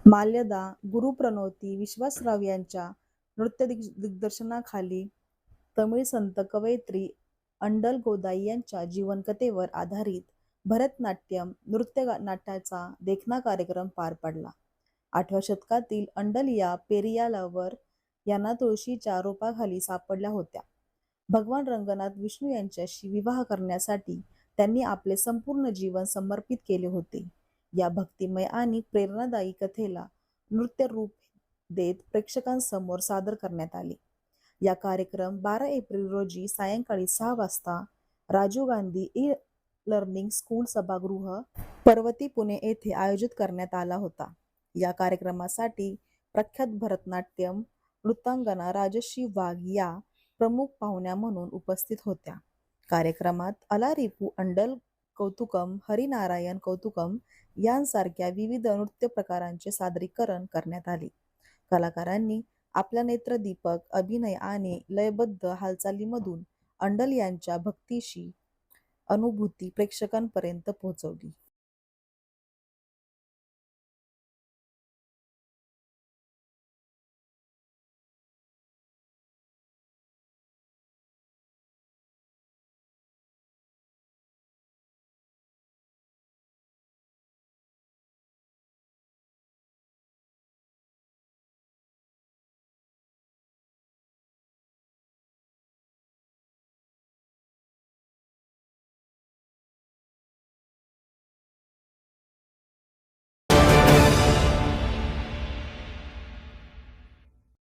माल्यदा, गुरुप्रणोती विश्वासराव यांच्या नृत्य दिग्दर्शनाखाली तमिळ संत कवयित्री अंडल गोदाई यांच्या जीवनकथेवर आधारित भरतनाट्यम नृत्य नाट्याचा देखणा कार्यक्रम पार पडला. 8व्या शतकातील अंडल या पेरियालावर यांना तुळशीच्या रोपाखाली सापडल्या होत्या. भगवान रंगनाथ विष्णू यांच्याशी विवाह करण्यासाठी त्यांनी आपले संपूर्ण जीवन समर्पित केले होते. या भक्तिमय आणि प्रेरणादायी कथेला नृत्य रूप देत प्रेक्षकांसमोर सादर करण्यात आले. या कार्यक्रम 12 एप्रिल रोजी सायंकाळी 6 वाजता राजीव गांधी ई-लर्निंग स्कूल सभागृह, पर्वती, पुणे येथे आयोजित करण्यात आला होता. या कार्यक्रमासाठी प्रख्यात भरतनाट्यम नृत्यांगना राजश्री वाघ या प्रमुख पाहुण्या म्हणून उपस्थित होत्या. कार्यक्रमात अलारिपू अंडल कौतुकम, हरिनारायण कौतुकम यांसारख्या विविध नृत्य प्रकारांचे सादरीकरण करण्यात आले. कलाकारांनी आपल्या नेत्रदीपक अभिनय आणि लयबद्ध हालचालींमधून अंडल यांच्या भक्तीची अनुभूती प्रेक्षकांपर्यंत पोहोचवली.